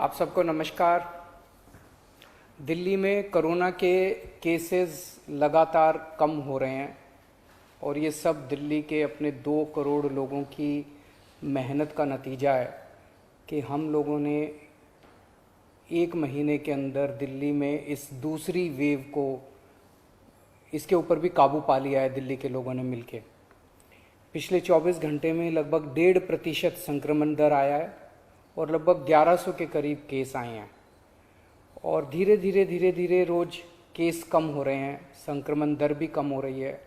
आप सबको नमस्कार। दिल्ली में कोरोना के केसेस लगातार कम हो रहे हैं और ये सब दिल्ली के अपने 2 करोड़ लोगों की मेहनत का नतीजा है कि हम लोगों ने 1 महीने के अंदर दिल्ली में इस दूसरी वेव को इसके ऊपर भी काबू पा लिया है। दिल्ली के लोगों ने मिलके पिछले 24 घंटे में लगभग 1.5% संक्रमण दर आया है और लगभग 1100 के करीब केस आए हैं और धीरे धीरे रोज केस कम हो रहे हैं, संक्रमण दर भी कम हो रही है।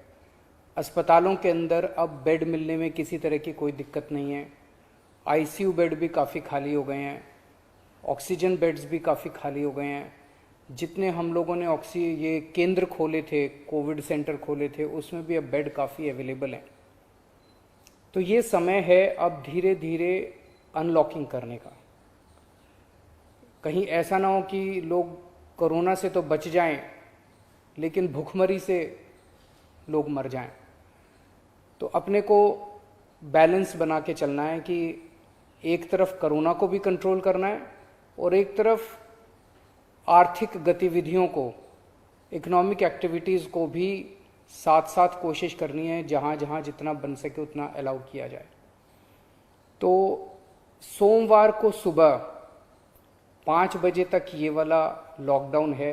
अस्पतालों के अंदर अब बेड मिलने में किसी तरह की कोई दिक्कत नहीं है। आईसीयू बेड भी काफ़ी खाली हो गए हैं, ऑक्सीजन बेड्स भी काफ़ी खाली हो गए हैं। जितने हम लोगों ने ये केंद्र खोले थे, कोविड सेंटर खोले थे, उसमें भी अब बेड काफ़ी अवेलेबल हैं। तो ये समय है अब धीरे धीरे अनलॉकिंग करने का। कहीं ऐसा ना हो कि लोग कोरोना से तो बच जाएं लेकिन भूखमरी से लोग मर जाएं। तो अपने को बैलेंस बना के चलना है कि एक तरफ कोरोना को भी कंट्रोल करना है और एक तरफ आर्थिक गतिविधियों को, इकोनॉमिक एक्टिविटीज़ को भी साथ साथ कोशिश करनी है, जहाँ जहाँ जितना बन सके उतना अलाउ किया जाए। तो सोमवार को सुबह 5 बजे तक ये वाला लॉकडाउन है।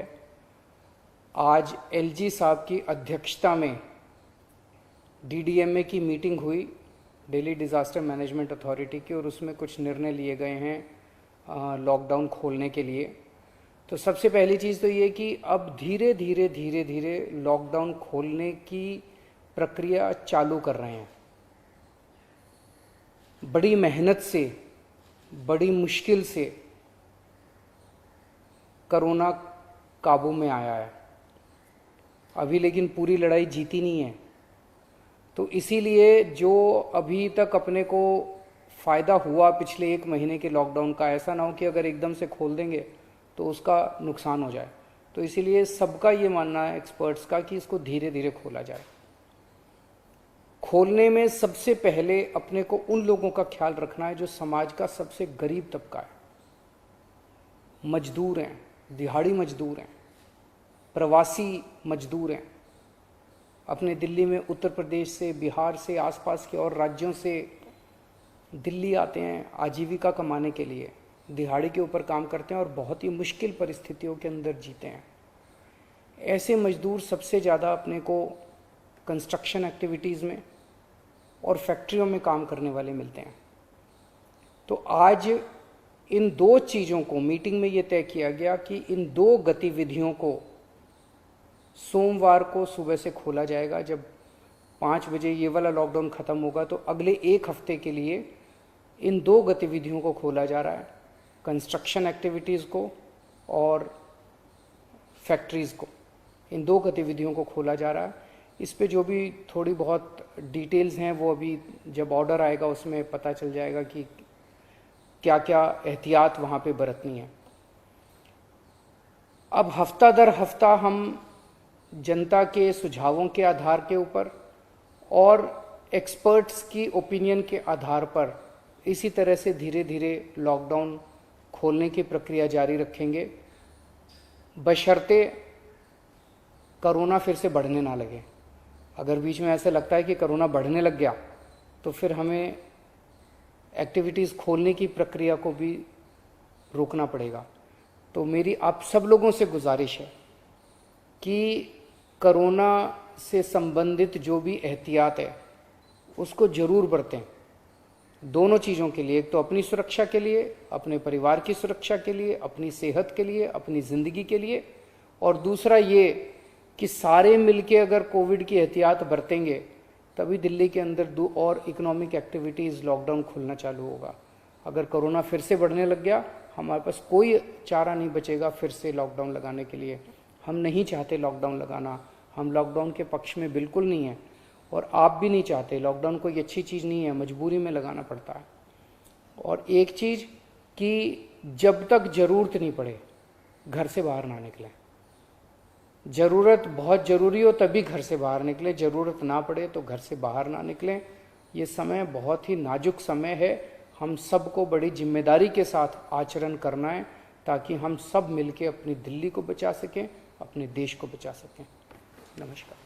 आज एलजी साहब की अध्यक्षता में डीडीएमए की मीटिंग हुई, दिल्ली डिज़ास्टर मैनेजमेंट अथॉरिटी की, और उसमें कुछ निर्णय लिए गए हैं लॉकडाउन खोलने के लिए। तो सबसे पहली चीज़ तो ये कि अब धीरे धीरे लॉकडाउन खोलने की प्रक्रिया चालू कर रहे हैं। बड़ी मेहनत से, बड़ी मुश्किल से कोरोना काबू में आया है अभी, लेकिन पूरी लड़ाई जीती नहीं है। तो इसीलिए जो अभी तक अपने को फ़ायदा हुआ पिछले 1 महीने के लॉकडाउन का, ऐसा ना हो कि अगर एकदम से खोल देंगे तो उसका नुकसान हो जाए। तो इसीलिए सबका ये मानना है, एक्सपर्ट्स का, कि इसको धीरे धीरे खोला जाए। खोलने में सबसे पहले अपने को उन लोगों का ख्याल रखना है जो समाज का सबसे गरीब तबका है। मजदूर हैं, दिहाड़ी मजदूर हैं, प्रवासी मजदूर हैं। अपने दिल्ली में उत्तर प्रदेश से, बिहार से, आसपास के और राज्यों से दिल्ली आते हैं आजीविका कमाने के लिए, दिहाड़ी के ऊपर काम करते हैं और बहुत ही मुश्किल परिस्थितियों के अंदर जीते हैं। ऐसे मजदूर सबसे ज़्यादा अपने को कंस्ट्रक्शन एक्टिविटीज़ में और फैक्ट्रियों में काम करने वाले मिलते हैं। तो आज इन 2 चीज़ों को, मीटिंग में ये तय किया गया कि इन 2 गतिविधियों को सोमवार को सुबह से खोला जाएगा। जब 5 बजे ये वाला लॉकडाउन ख़त्म होगा तो अगले 1 हफ्ते के लिए इन 2 गतिविधियों को खोला जा रहा है, कंस्ट्रक्शन एक्टिविटीज़ को और फैक्ट्रीज़ को। इन 2 गतिविधियों को खोला जा रहा है। इस पे जो भी थोड़ी बहुत डिटेल्स हैं वो अभी जब ऑर्डर आएगा उसमें पता चल जाएगा कि क्या क्या एहतियात वहाँ पे बरतनी है। अब हफ्ता दर हफ्ता हम जनता के सुझावों के आधार के ऊपर और एक्सपर्ट्स की ओपिनियन के आधार पर इसी तरह से धीरे धीरे लॉकडाउन खोलने की प्रक्रिया जारी रखेंगे, बशर्ते कोरोना फिर से बढ़ने ना लगे। अगर बीच में ऐसा लगता है कि कोरोना बढ़ने लग गया तो फिर हमें एक्टिविटीज़ खोलने की प्रक्रिया को भी रोकना पड़ेगा। तो मेरी आप सब लोगों से गुजारिश है कि कोरोना से संबंधित जो भी एहतियात है उसको ज़रूर बरतें, दोनों चीज़ों के लिए। एक तो अपनी सुरक्षा के लिए, अपने परिवार की सुरक्षा के लिए, अपनी सेहत के लिए, अपनी ज़िंदगी के लिए, और दूसरा ये कि सारे मिलके अगर कोविड की एहतियात बरतेंगे तभी दिल्ली के अंदर 2 और इकोनॉमिक एक्टिविटीज़ लॉकडाउन खुलना चालू होगा। अगर कोरोना फिर से बढ़ने लग गया, हमारे पास कोई चारा नहीं बचेगा फिर से लॉकडाउन लगाने के लिए। हम नहीं चाहते लॉकडाउन लगाना, हम लॉकडाउन के पक्ष में बिल्कुल नहीं है और आप भी नहीं चाहते। लॉकडाउन कोई अच्छी चीज़ नहीं है, मजबूरी में लगाना पड़ता है। और एक चीज़ कि जब तक ज़रूरत नहीं पड़े घर से बाहर ना निकलें। ज़रूरत बहुत ज़रूरी हो तभी घर से बाहर निकले, ज़रूरत ना पड़े तो घर से बाहर ना निकलें। ये समय बहुत ही नाजुक समय है। हम सबको बड़ी जिम्मेदारी के साथ आचरण करना है, ताकि हम सब मिलकर अपनी दिल्ली को बचा सकें, अपने देश को बचा सकें। नमस्कार।